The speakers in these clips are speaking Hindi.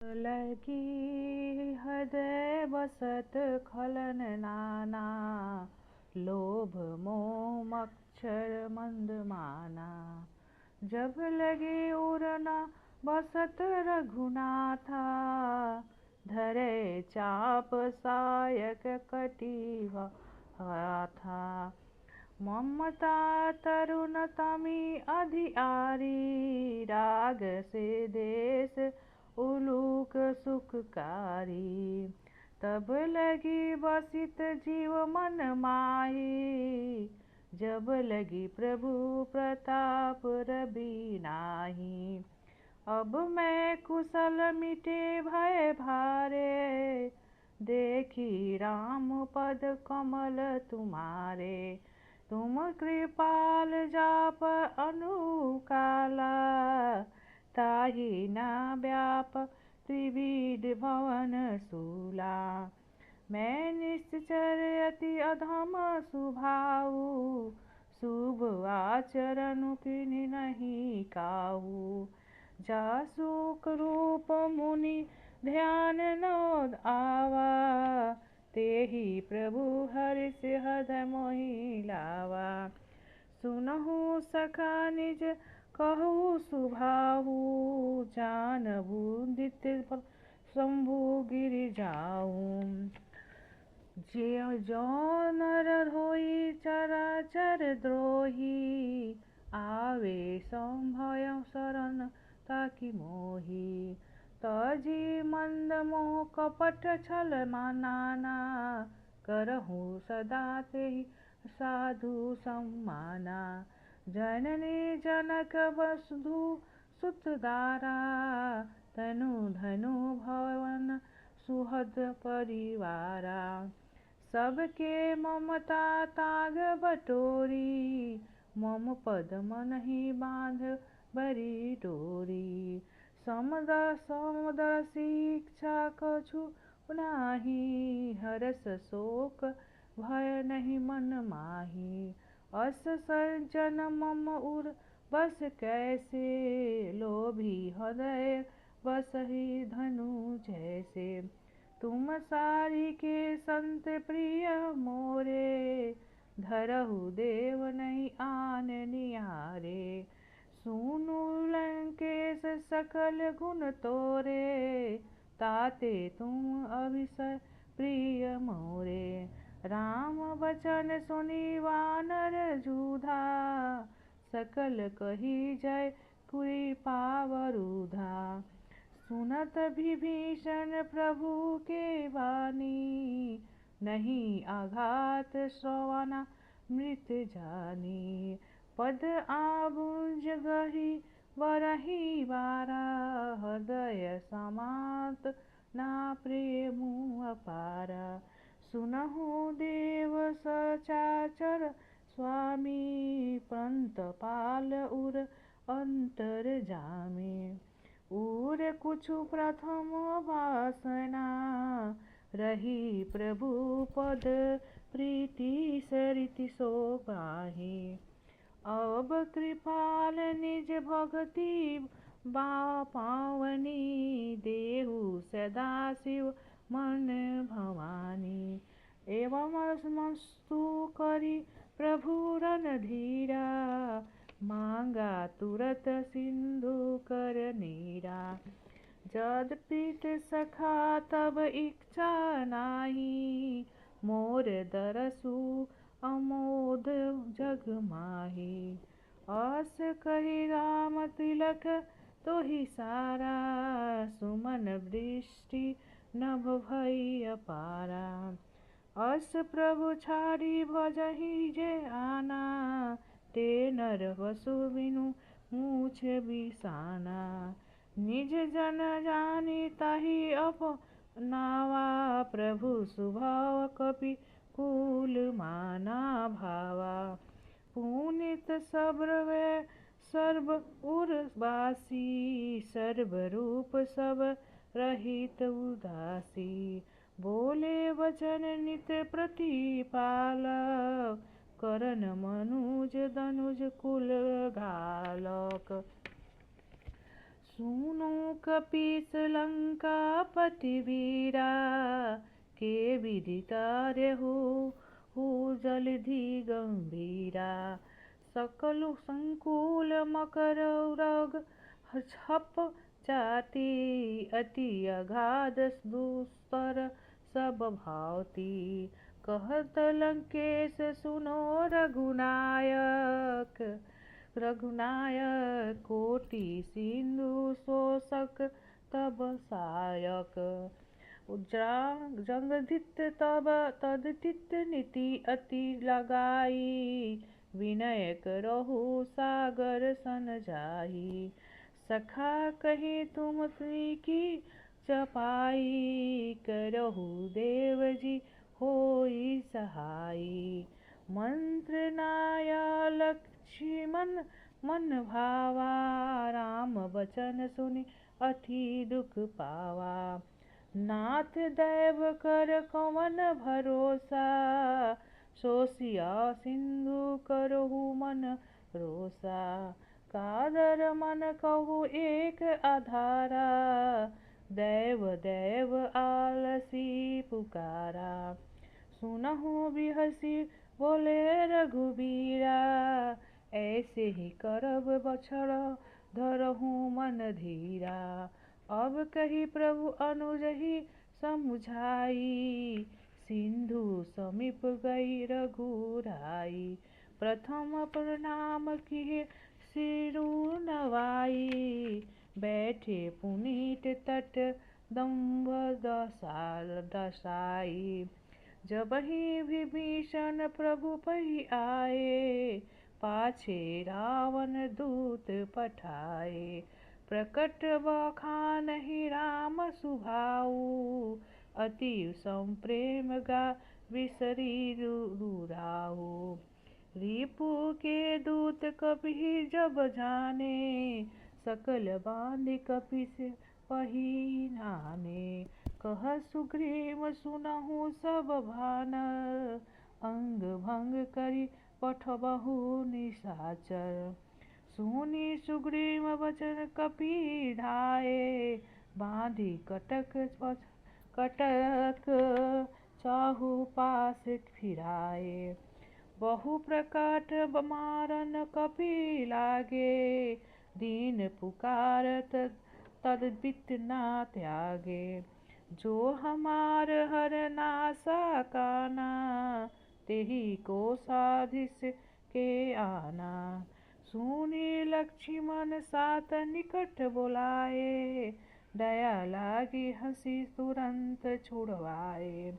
लगी हृदय बसत खलन नाना, लोभ मोह मच्छर मंद माना। जब लगे उड़ना बसत रघुनाथा, धरे चाप सायक कटी था। ममता तरुण तमी अधियारी, राग से देश उलूक सुखकारी। तब लगी बसित जीव मन माही, जब लगी प्रभु प्रताप रवि नाही। अब मैं कुशल मिटे भय भारे, देखी राम पद कमल तुम्हारे। तुम कृपाल जाप अनुकाला, ताहि न व्याप त्रिविध भवन सूला। मैं निश्चर अति अधम स्वभाव, शुभ आचरण किन्हीं नहीं काहू। जासुक रूप मुनि ध्यान न आवा, तेहि प्रभु हरिष हृदय मोहि लावा। सुनहु सखा निज कहु सुभाहु, जानबु दित शंभु गिरि जाऊं। जो नर होई चराचर द्रोही, आवे संभय शरण ताकि मोहि। तजी मंद मोह कपट छल नाना, करहु सदा तेहि साधु सम्माना। जननी जनक वसुधु सुत दारा, तनु धनु भवन सुहृद परिवारा। सबके ममता ताग बटोरी, मम पद मनहि बांध बरी डोरी। समदर्शी इच्छा कछु नाही, हरस शोक भय नहीं मन माही। अस सज्जन मम उर बस कैसे, लोभी हृदय बसहि धनु जैसे। तुम सारी के संत प्रिय मोरे, धरहु देव नहीं आन निहारे। सुनु लंकेश सकल गुण तोरे, ताते तुम अभिसर प्रिय मोरे। राम वचन सुनी वानर जूधा, सकल कही जय कृपा वरुधा। सुनत विभीषण प्रभु के वाणी, नहीं आघात श्रवना मृत जानी। पद आबुज गही बरही बारा, हृदय समात ना प्रेम अपारा। सुनहु देव सचाचर स्वामी, पंत पाल उर अंतर जामी। उर कुछु प्रथम वासना, रही प्रभु पद प्रीति सरिति सो पाही। अब कृपाल निज भगति पावनी, देहु सदा शिव मन भवानी। एवं मस्तु करी प्रभु रणधीरा, मांगा तुरत सिंधु कर नीरा। जद प्रीत सखा तब इच्छा नाही, मोर दरसु अमोद जग माही। अस कही राम तिलक तोहि सारा, सुमन दृष्टि नभ भई अपारा। अस प्रभु छाड़ी भजहि जे आना, ते नर वसु बिनु मूछ बिसाना। निज जन जानी ताहि अपनावा, प्रभु स्वभाव कपि कुल माना भावा। पुनित सब्र सर्व उर्वासी, सर्व रूप सब रहित उदासी। बोले वचन नित प्रतिपाल, करन मनुज दनुज कुल घालक। सुनो कपीस लंकापति वीरा, के विदितार्य हो जलधि गंभीरा। सकल संकुल मकर रग छप जाति, अति अगाध दुस्तर सब भावती। कहत लंकेश सुनो रघुनायक, रघुनायक कोटि सिंधु शोषक तब सायक। जगदित तब तदतित नीति अति लगाई, विनय करहु सागर सन जाई। सखा कहे तुम की चपाई, करहु देव जी होई सहाई। मंत्र नाया लक्ष्मण मन भावा, राम बचन सुनि अति दुख पावा। नाथ दैव कर कवन भरोसा, सोसिया सिंधु करहु मन रोसा। कादर मन कहु एक आधारा, दैव दैव आलसी पुकारा। सुनहु बिहसी बोले रघुबीरा, ऐसे ही करब बछड़ धरहु मन धीरा। अब कही प्रभु अनुज ही समुझाई, सिंधु समीप गई रघुराई। प्रथम प्रणाम किए सिरु नवाई, बैठे पुनीत तट दम्भ दसाई। जब ही विभीषण प्रभु पहि आए, पाछे रावण दूत पठाए। प्रकट बखानहि राम सुभाऊ, अति संप्रेम गा बिसरी दुराऊ। रिपु के दूत कपि जब जाने, सकल बांधि कपि से पही नाने। कह सुग्रीव सुनहु सब भानर, अंग भंग करि पठबहु निशाचर। सुनि सुग्रीव वचन कपि ढाए, बांधि कटक चाहु पास फिराए। बहु प्रकार मारन कपि लागे, दीन पुकारत तदबित ना त्यागे। जो हमार हर नासा काना, तेहि को साधिस के आना। सुनि लक्ष्मण सात निकट बोलाए, दया लागी हंसी तुरंत छुड़वाए।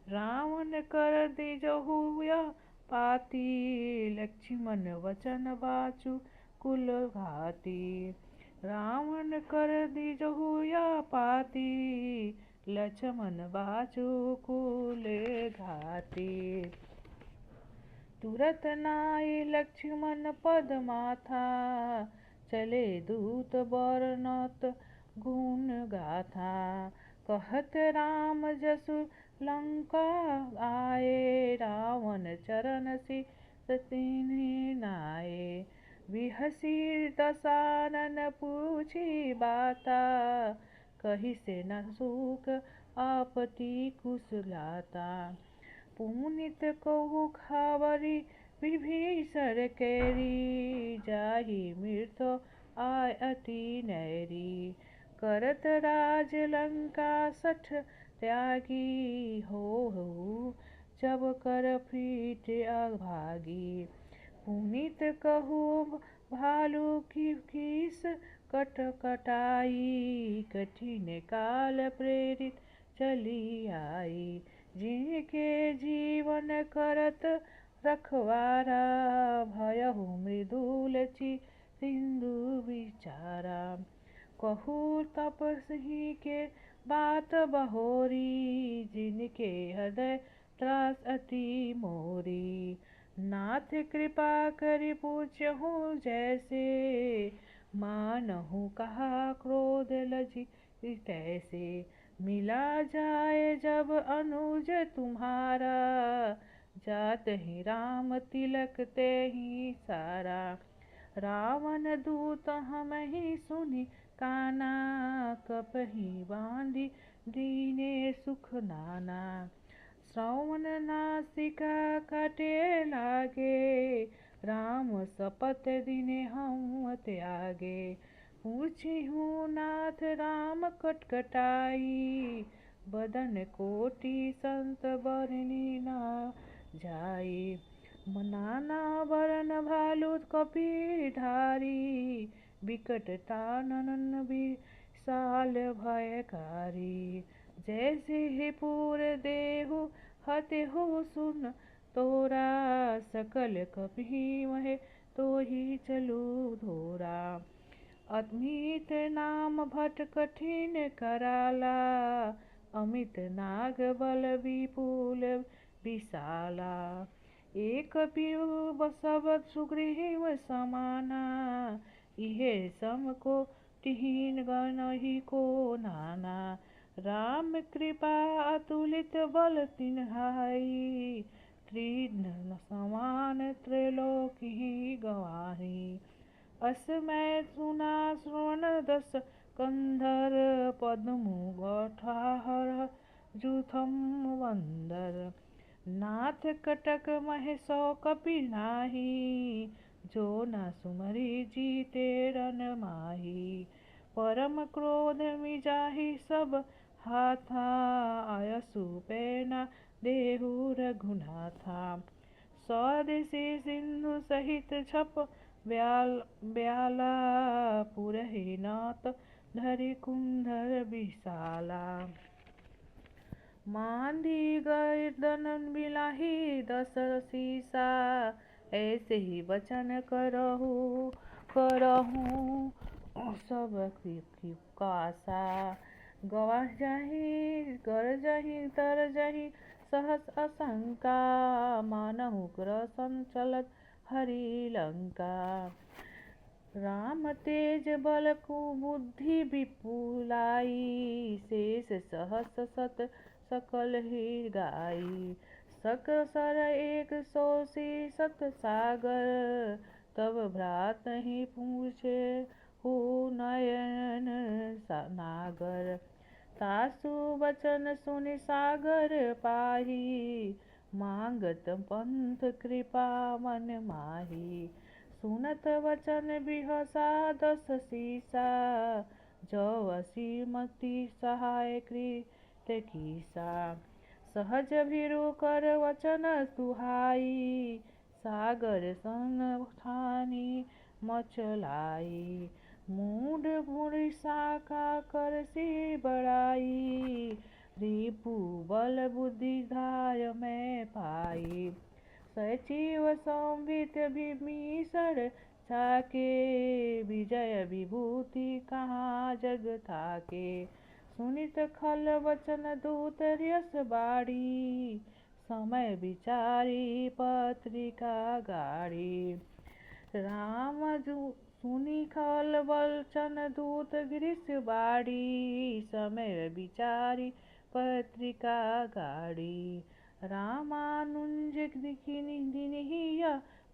रावण कर दिजहु यह पाती, लक्ष्मण वचन बाचु कुल घाती। रावण कर दिजहु यह पाती, लक्ष्मण बाचु कुल घाती। तुरत नाई लक्ष्मण पद माथा, चले दूत बरनत गुण गाथा। कहत राम जसु लंका आए, रावण चरण सिर तिन्हि नाए। बिहसी दसानन पूछी बाता, कहि से न सुख आपति कुशलता। पुनीत कहु खबरि विभीषण केरी, जाहि मृत्यु आय अति नैरी। करत राज लंका सठ त्यागी, हो जब कर पीठ अभागी। पुनीत कहु भालु की किस कटकटाई, कठिन काल प्रेरित चली आई। जिनके जीवन करत रखवारा, भयहु मृदुल सिंधु बिचारा। कहु तपस्वी के बात बहोरी, जिनके हृदय त्रास अति मोरी। नाथ कृपा करि पूछहु जैसे, मानहु कहा क्रोध लजी तैसे। मिला जाए जब अनुज तुम्हारा, जात ही राम तिलक ते ही सारा। रावण दूत हम ही सुनि काना कपहि बांधी दीने सुख नाना। श्रवण नासिका काटे लागे, राम शपथ दीने हम त्यागे। पूछी हूँ नाथ राम कटकटाई, बदन कोटि संत बरनी ना जाई। नाना वरण भालु कपिधारी, बिकट कानन विशाल भयकारी। जैसे ही पूर देहु हते हो सुन, तोरा सकल कपि महे तो ही चलू धोरा। अमित नाम भट कठिन कराला, अमित नाग बल विपुल विशाला। एक पिउ सब सुग्रीव समाना, इहे सम को तिहीन गणहि को नाना। राम कृपा अतुलित बल तिन्हाई, त्रिनयन समान त्रैलोक्य गवाही। अस मैं सुना श्रवण दस कंधर, पद्म गठाहर जुथम वंदर। नाथ कटक महे सौ कपि नाही, जो न सुमरि जीते रन माही। परम क्रोध मिजाहि सब हाथा, आयसु पैना देहु रघुनाथा। स्वदेशी सिंधु सहित छप ब्याला, पुरहि नाथ धरि कुंधर विशाला। मांधी गर्दन बिलाहि दस सीसा, ऐसे ही वचन करहु सब कासा। गवाजहि गरजहि तरजहि सहस आशंका, मानहु ग्रसन चलत हरि लंका। राम तेज बल कुबुद्धि विपुलाई, शेष सहस सत सकल ही गाई। सकसर एक सोसी सत सागर, तब भ्रात ही पूछे हो नयन नागर। तासु वचन सुनि सागर पाही, मांगत पंथ कृपा मन माही। सुनत वचन बिहसा दस सीसा, जो असीमति सहाय कृत कीसा। सहज भिरु कर वचन सुहाई, सागर सन ठानी मचलाई। मूढ़ मूढ़िसा का करसी बड़ाई, रिपु बल बुद्धि धाय में पाई। सचिव संवित विभीषण साके, विजय विभूति कहाँ जग थाके। सुनित खल वचन दूत यश बाड़ी, समय विचारी पत्रिका गाड़ी। राम सुनि खल वचन दूत गिरिश बाड़ी, समय विचारी पत्रिका गाड़ी। रामानुज दिनहि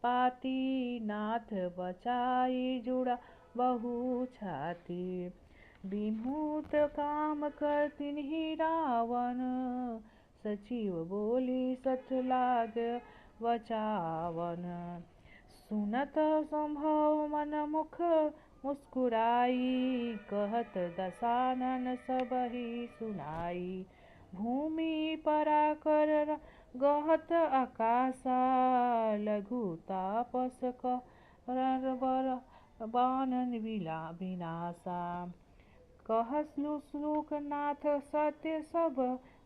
पाती, नाथ बचाई जुड़ा बहु छाती। विमुक्त काम कर तिन्हि रावण, सचिव बोली सठ लाग बचावन। सुनत संभव मन मुख मुस्कुराई, कहत दसानन सबहि सुनाई। भूमि पराकर गहत आकाशा, लघु तापस कर बानन विनाशा। कहलु श्लोक नाथ सत्य सब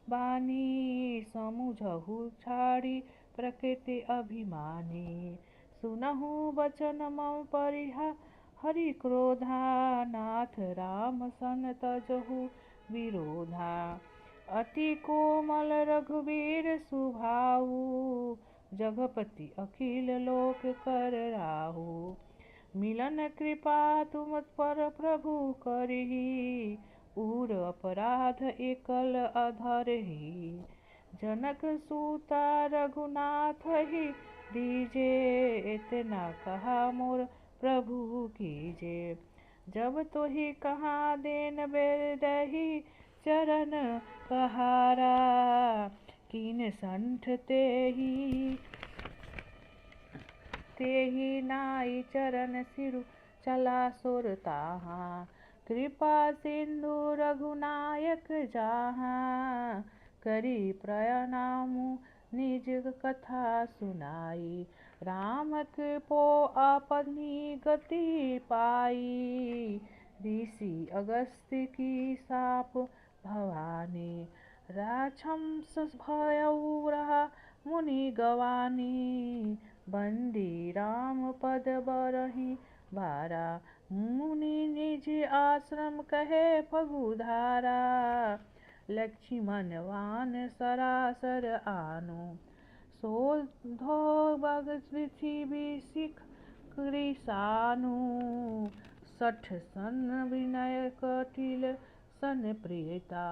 बानी, समुझहु छाड़ी प्रकृति अभिमानी। सुनहु वचन मम हरि क्रोधा, नाथ राम सन तजहु विरोधा। अति कोमल रघुवीर सुभाऊ, जगपति अखिल लोक कर राहु। मिलन कृपा तुम पर प्रभु करही, उर अपराध एकल अधरही। जनक सूता रघुनाथ ही दीजे, इतना कहा मोर प्रभु कीजे। जब तो ही कहाँ देन बेरही चरण कहारा। कीन संठ तेहि नाई चरण सिरु चला सोर ताहाँ। कृपा सिंधु रघुनायक जहाँ, करी प्रणामु निज कथा सुनाई। राम कृपो अपनी गति पाई, ऋषि अगस्त्य की साप भवानी। राक्षस भयउ रहा मुनि गवानी, बंदी राम पद बरहि बारा। मुनि निज आश्रम कहे फगुधारा, लक्ष्मण वान सरासर आनो। सोधो बग पृथ्वी सिख कृसानु, सठ सन विनय कटिल सन प्रियता।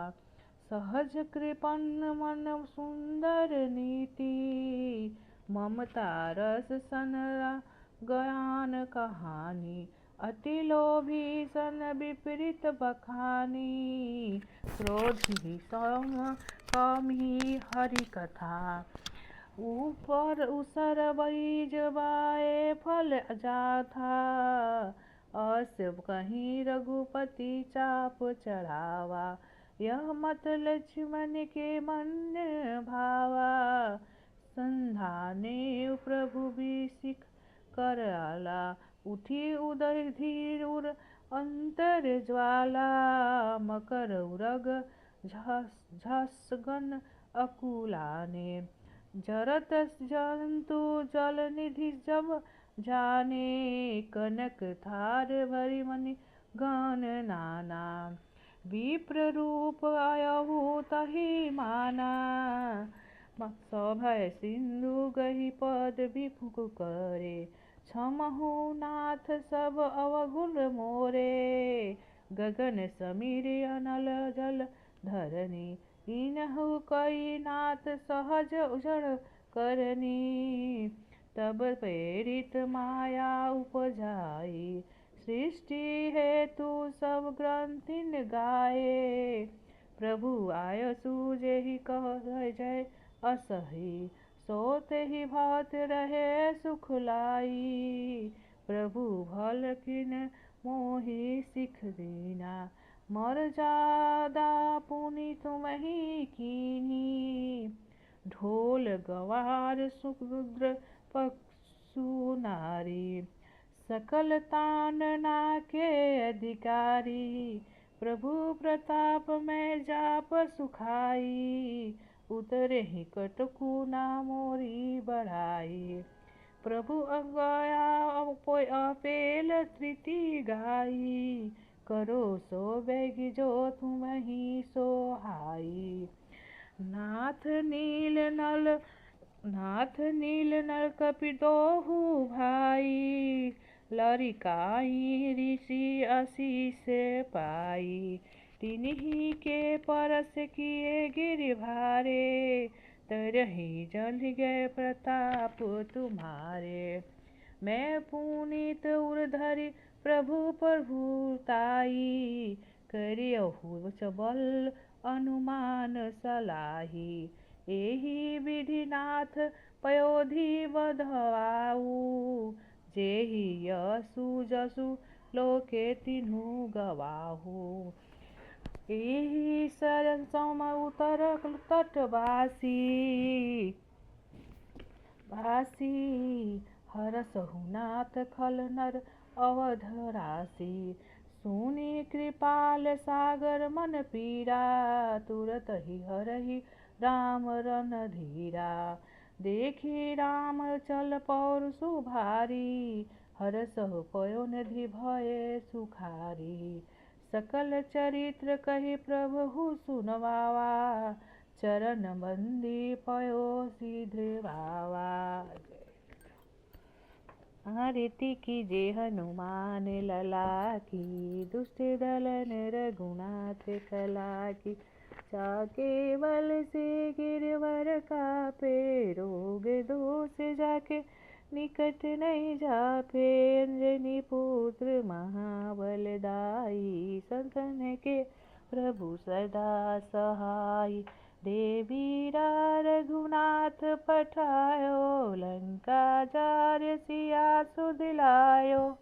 सहज कृपन मन सुंदर नीति, ममता रस सन ज्ञान कहानी। अति लोभी सन विपरीत बखानी, क्रोधी सम कमी हरि कथा। ऊपर उसर बीज बाए फल जाथा, अस कहीं रघुपति चाप चढ़ावा। यह मत लक्ष्मण के मन भावा, संधाने प्रभु बिसिक कर आला। उठी उदय धीर उर अंतर ज्वाला, मकर उरग झस गन अकुलाने। जरत जंतु जल निधि जब जाने, कनक थार भरि मनि गण नाना। विप्र रूप आयहु तहि माना, सभय सिंधु गहि पद विमुख करे। क्षमहु नाथ सब अवगुण मोरे, गगन समीर अनल जल धरनी। कीन्हु कई नाथ सहज जड़ करनी, तब प्रेरित माया उपजाई। सृष्टि हेतु सब ग्रंथिन गाये, प्रभु आयसु जेहि कह जय असही। सो तेहि भात रहे सुख लाई, प्रभु भल किन मोहि सिख दीना। मर्यादा पुनि तुम्हि कीन्ही, ढोल गवार सुरुद्र पशु नारी। सकल तानना के अधिकारी, प्रभु प्रताप में जाप सुखाई। उतरहि कटकु ना मोरी बढ़ाई, प्रभु अगया अपेल तृति गाई। करो सो बेगी जो तुम्हि सोहाई। नाथ नील नल कपि दोहु भाई, लरिकाई ऋषि आशीष पाई। तिन्हि के परस किए गिरि भारे, तरहि जल गए प्रताप तुम्हारे। मैं पुनीत उरधरि प्रभु प्रभुताई, करियहु बल अनुमान सलाही। एहि विधि नाथ पयोधि बधवाऊ, जेहि यशु जसु लोके तिन्हु गवाहु। एहि सरन सम उतर तटवासी, हरसहु नाथ खल नर अवधरासी। सुनि कृपाल सागर मन पीरा, तुरत ही हरहि राम रणधीरा। देखि राम चल पौरु भारी, हरसहु पयो निधि भय सुखारी। सकल चरित्र कहि प्रभु सुनवावा, चरण बंदी पयो शीघ्र भावा। आरती कीजे हनुमान लला की, दुष्ट दलन रघुनाथ कला की। जाके बल से गिरवर कापे, रोग दोष जाके निकट नहीं जापे अंजनी पुत्र महाबलदाई। संतन के प्रभु सदा सहाय। देवीरा रघुनाथ पठायो लंका जार सिया सुदिलायो।